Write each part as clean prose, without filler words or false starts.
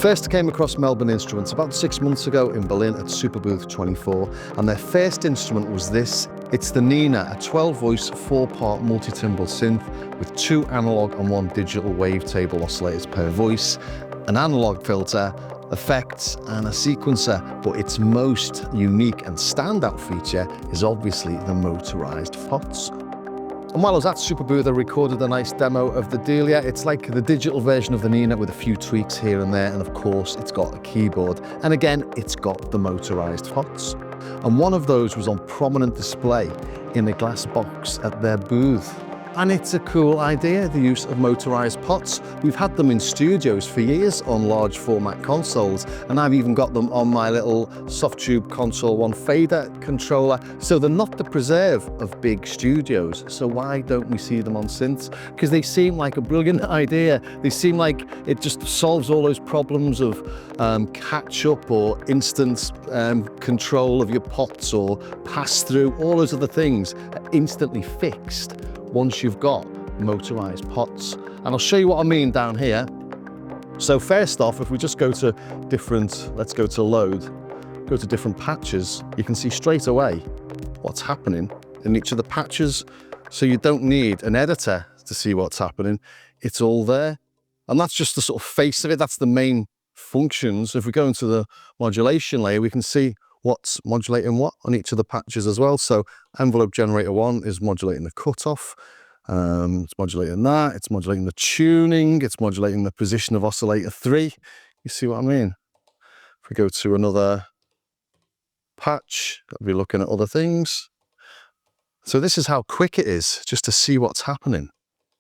first came across Melbourne Instruments about 6 months ago in Berlin at Superbooth 24, and their first instrument was this. It's the Nina, a 12-voice, 4-part multi-timbral synth with 2 analog and 1 digital wavetable oscillators per voice, an analog filter, effects and a sequencer, but its most unique and standout feature is obviously the motorized pots. And while I was at Superbooth, I recorded a nice demo of the Delia. It's like the digital version of the Nina with a few tweaks here and there, and of course it's got a keyboard. And again, it's got the motorized pots. And one of those was on prominent display in a glass box at their booth. And it's a cool idea, the use of motorized pots. We've had them in studios for years on large format consoles, and I've even got them on my little soft tube Console 1 fader controller. So they're not the preserve of big studios. So why don't we see them on synths? Because they seem like a brilliant idea. They seem like it just solves all those problems of catch up or instant control of your pots or pass through. All those other things are instantly fixed once you've got motorized pots. And I'll show you what I mean down here. So first off, if we just go to different, let's go to load, go to different patches, you can see straight away what's happening in each of the patches. So you don't need an editor to see what's happening. It's all there. And that's just the sort of face of it. That's the main functions. If we go into the modulation layer, we can see what's modulating what on each of the patches as well. So envelope generator 1 is modulating the cutoff, it's modulating that, it's modulating the tuning, it's modulating the position of oscillator 3. You see what I mean? If we go to another patch, I'll be looking at other things. So this is how quick it is just to see what's happening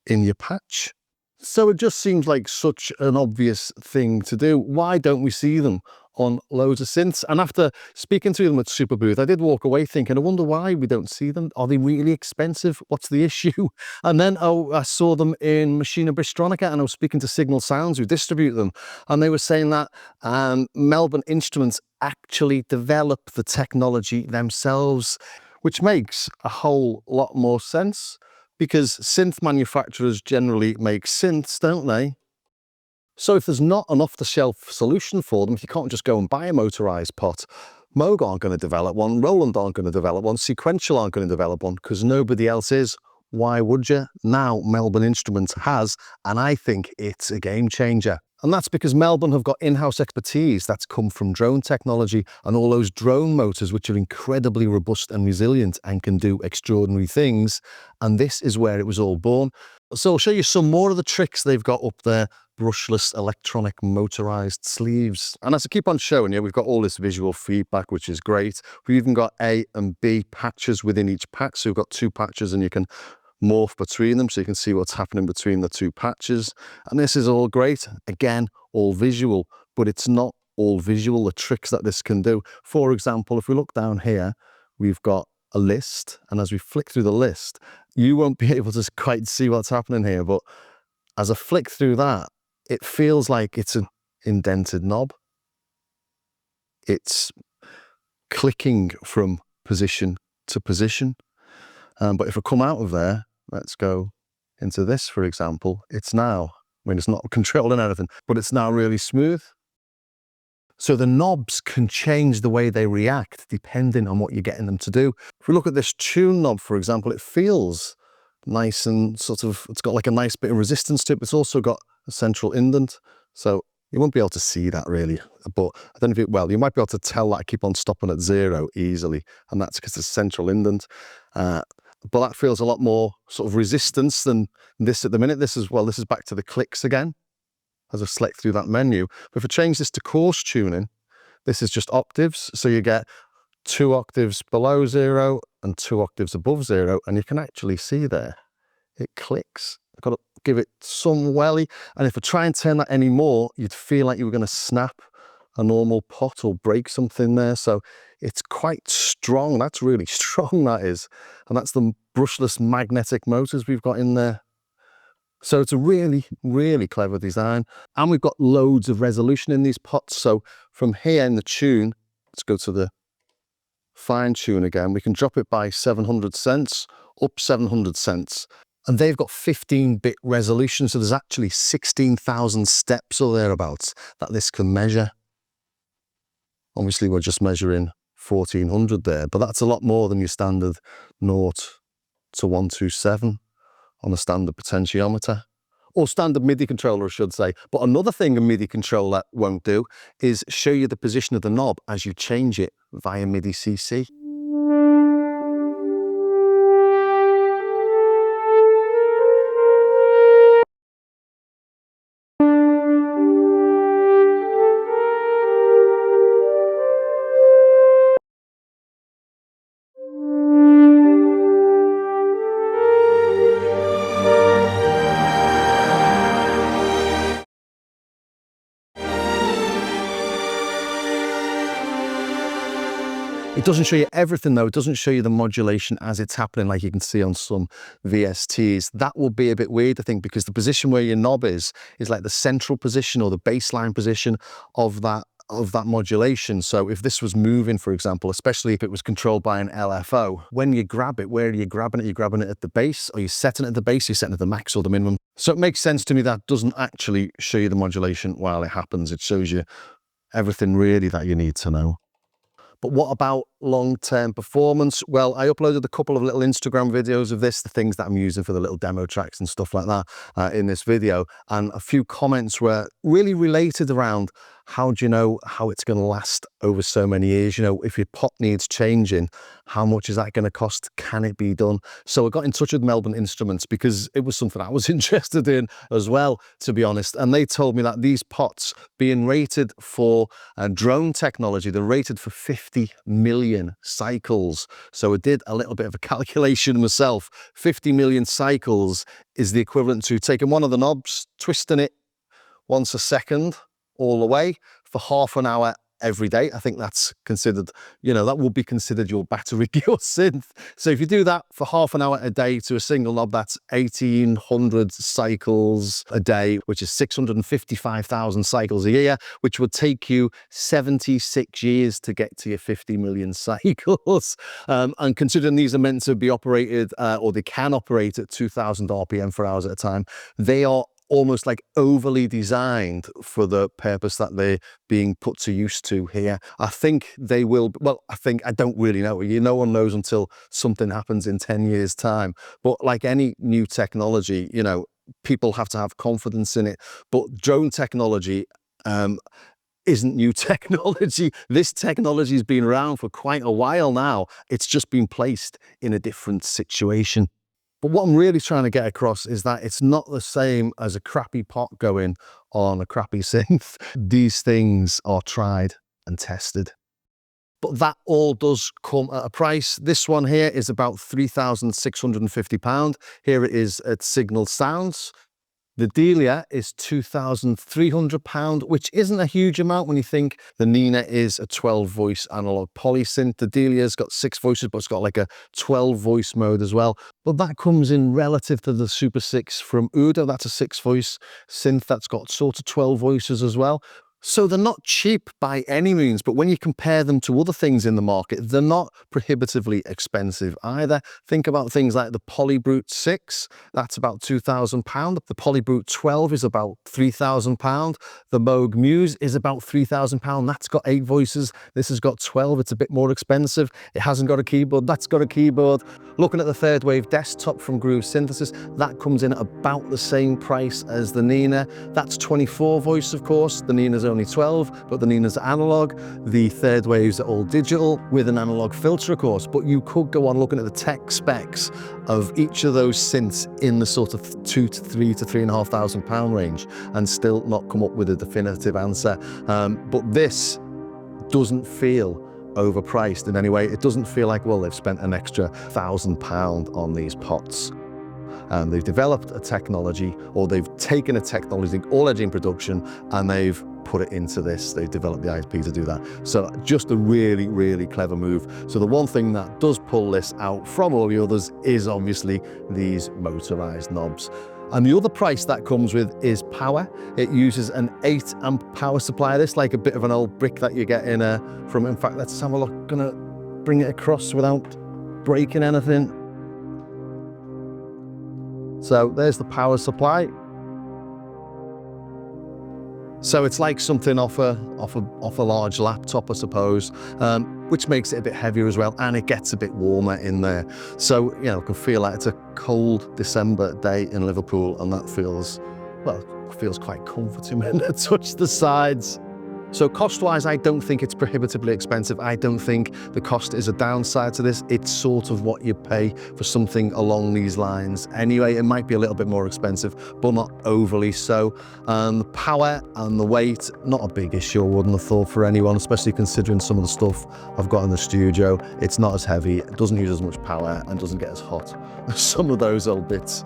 in your patch. So it just seems like such an obvious thing to do. Why don't we see them on loads of synths? And after speaking to them at Superbooth, I did walk away thinking, I wonder why we don't see them. Are they really expensive? What's the issue? And then I saw them in Machina Bristronica, and I was speaking to Signal Sounds who distribute them, and they were saying that Melbourne Instruments actually develop the technology themselves, which makes a whole lot more sense, because synth manufacturers generally make synths, don't they? So if there's not an off-the-shelf solution for them, if you can't just go and buy a motorized pot, Moog aren't going to develop one, Roland aren't going to develop one, Sequential aren't going to develop one, because nobody else is. Why would you? Now Melbourne Instruments has, and I think it's a game changer. And that's because Melbourne have got in-house expertise that's come from drone technology and all those drone motors, which are incredibly robust and resilient and can do extraordinary things. And this is where it was all born. So I'll show you some more of the tricks they've got up there. Brushless electronic motorized sleeves. And as I keep on showing you, we've got all this visual feedback, which is great. We've even got A and B patches within each patch. So we've got 2 patches and you can morph between them so you can see what's happening between the 2 patches. And this is all great. Again, all visual, but it's not all visual, the tricks that this can do. For example, if we look down here, we've got a list, and as we flick through the list, you won't be able to quite see what's happening here, but as I flick through that, it feels like it's an indented knob. It's clicking from position to position. But if I come out of there, let's go into this, for example, it's now, I mean, it's not controlling anything, but it's now really smooth. So the knobs can change the way they react depending on what you're getting them to do. If we look at this tune knob, for example, it feels nice and sort of, it's got like a nice bit of resistance to it, but it's also got a central indent. So you won't be able to see that really, but I don't know if well, you might be able to tell that I keep on stopping at 0 easily, and that's because it's a central indent. But that feels a lot more sort of resistance than this at the minute. This is back to the clicks again, as I select through that menu. But if I change this to coarse tuning, this is just octaves. So you get 2 octaves below 0 and 2 octaves above 0. And you can actually see there, it clicks. I've got to give it some welly. And if I try and turn that any more, you'd feel like you were going to snap a normal pot or break something there. So it's quite strong. That's really strong, that is. And that's the brushless magnetic motors we've got in there. So it's a really, really clever design. And we've got loads of resolution in these pots. So from here in the tune, let's go to the fine tune again. We can drop it by 700 cents, up 700 cents. And they've got 15-bit resolution, so there's actually 16,000 steps or thereabouts that this can measure. Obviously, we're just measuring 1400 there, but that's a lot more than your standard 0 to 127 on a standard potentiometer. Or standard MIDI controller, I should say. But another thing a MIDI controller won't do is show you the position of the knob as you change it via MIDI CC. It doesn't show you everything though. It doesn't show you the modulation as it's happening like you can see on some VSTs. That will be a bit weird, I think, because the position where your knob is like the central position or the baseline position of that modulation. So if this was moving, for example, especially if it was controlled by an LFO, when you grab it, where are you grabbing it? You're grabbing it at the base? Are you setting it at the base? You're setting it at the max or the minimum? So it makes sense to me that doesn't actually show you the modulation while it happens. It shows you everything really that you need to know. But what about long-term performance? Well, I uploaded a couple of little Instagram videos of this, the things that I'm using for the little demo tracks and stuff like that in this video. And a few comments were really related around how do you know how it's going to last over so many years? You know, if your pot needs changing, how much is that going to cost? Can it be done? So I got in touch with Melbourne Instruments because it was something I was interested in as well, to be honest. And they told me that these pots being rated for drone technology, they're rated for 50 million cycles. So I did a little bit of a calculation myself. 50 million cycles is the equivalent to taking one of the knobs, twisting it once a second all the way for half an hour every day. I think that's considered, you know, that will be considered your battery, your synth. So if you do that for half an hour a day to a single knob, that's 1,800 cycles a day, which is 655,000 cycles a year, which would take you 76 years to get to your 50 million cycles. And considering these are meant to be operated, or they can operate at 2,000 RPM for hours at a time, they are almost like overly designed for the purpose that they're being put to use to here. I think they will, well, I don't really know. No one knows until something happens in 10 years time. But like any new technology, you know, people have to have confidence in it. But drone technology isn't new technology. This technology has been around for quite a while now. It's just been placed in a different situation. But what I'm really trying to get across is that it's not the same as a crappy pot going on a crappy synth. These things are tried and tested. But that all does come at a price. This one here is about £3,650. Here it is at Signal Sounds. The Delia is £2,300, which isn't a huge amount when you think the Nina is a 12-voice analog polysynth. The Delia's got 6 voices, but it's got like a 12-voice mode as well. But that comes in relative to the Super 6 from Udo. That's a 6-voice synth that's got sort of 12 voices as well. So they're not cheap by any means, but when you compare them to other things in the market, they're not prohibitively expensive either. Think about things like the Polybrute 6, that's about £2,000. The Polybrute 12 is about £3,000. The Moog Muse is about £3,000. That's got 8 voices. This has got 12. It's a bit more expensive. It hasn't got a keyboard. That's got a keyboard. Looking at the Third Wave Desktop from Groove Synthesis, that comes in at about the same price as the Nina. That's 24 voice, of course. The Nina's only 12, but the Nina's analog. The Third Waves are all digital with an analog filter, of course, but you could go on looking at the tech specs of each of those synths in the sort of £2,000 to £3,500 range and still not come up with a definitive answer. But this doesn't feel overpriced in any way. It doesn't feel like, well, they've spent an extra £1,000 on these pots. They've developed a technology, or they've taken a technology already in production and they've put it into this. They've developed the IP to do that. So just a really, really clever move. So the one thing that does pull this out from all the others is obviously these motorized knobs. And the other price that comes with is power. It uses an 8 amp power supply. This like a bit of an old brick that you get in from, in fact, let's have a look. Gonna bring it across without breaking anything. So there's the power supply. So it's like something off a large laptop, I suppose, which makes it a bit heavier as well, and it gets a bit warmer in there. So, you know, I can feel like it's a cold December day in Liverpool, and that feels, well, feels quite comforting when I touch the sides. So cost-wise, I don't think it's prohibitively expensive. I don't think the cost is a downside to this. It's sort of what you pay for something along these lines. Anyway, it might be a little bit more expensive, but not overly so. The power and the weight, not a big issue, I wouldn't have thought, for anyone, especially considering some of the stuff I've got in the studio. It's not as heavy, it doesn't use as much power, and doesn't get as hot as some of those old bits.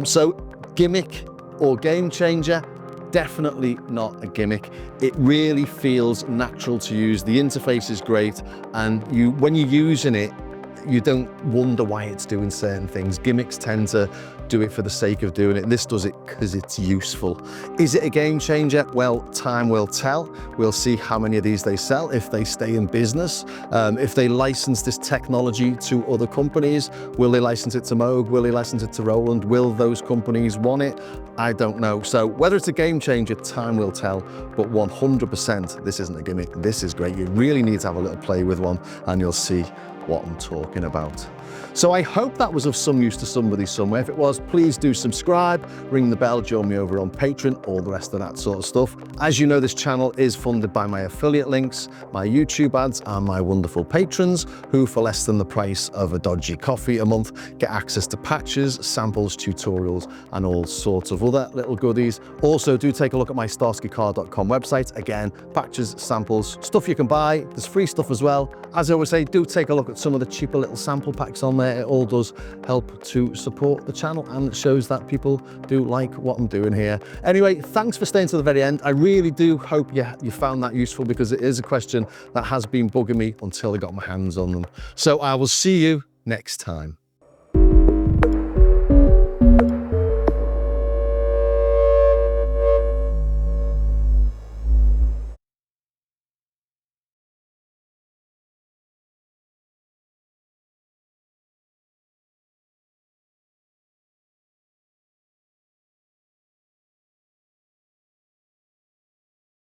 So Gimmick or Gamechanger, definitely not a gimmick. It really feels natural to use. The interface is great, and when you're using it, you don't wonder why it's doing certain things. Gimmicks tend to do it for the sake of doing it, and this does it because it's useful. Is it a game changer? Well, time will tell. We'll see how many of these they sell, if they stay in business, if they license this technology to other companies. Will they license it to Moog? Will they license it to Roland? Will those companies want it? I don't know. So whether it's a game changer, time will tell, but 100% this isn't a gimmick. This is great. You really need to have a little play with one, and you'll see what I'm talking about. So I hope that was of some use to somebody somewhere. If it was, please do subscribe, ring the bell, join me over on Patreon, all the rest of that sort of stuff. As you know, this channel is funded by my affiliate links, my YouTube ads, and my wonderful patrons, who for less than the price of a dodgy coffee a month get access to patches, samples, tutorials, and all sorts of other little goodies. Also, do take a look at my starskycar.com website. Again, patches, samples, stuff you can buy. There's free stuff as well. As I always say, do take a look at some of the cheaper little sample packs on there. It all does help to support the channel, and it shows that people do like what I'm doing here. Anyway, thanks for staying to the very end. I really do hope you found that useful, because it is a question that has been bugging me until I got my hands on them. So I will see you next time.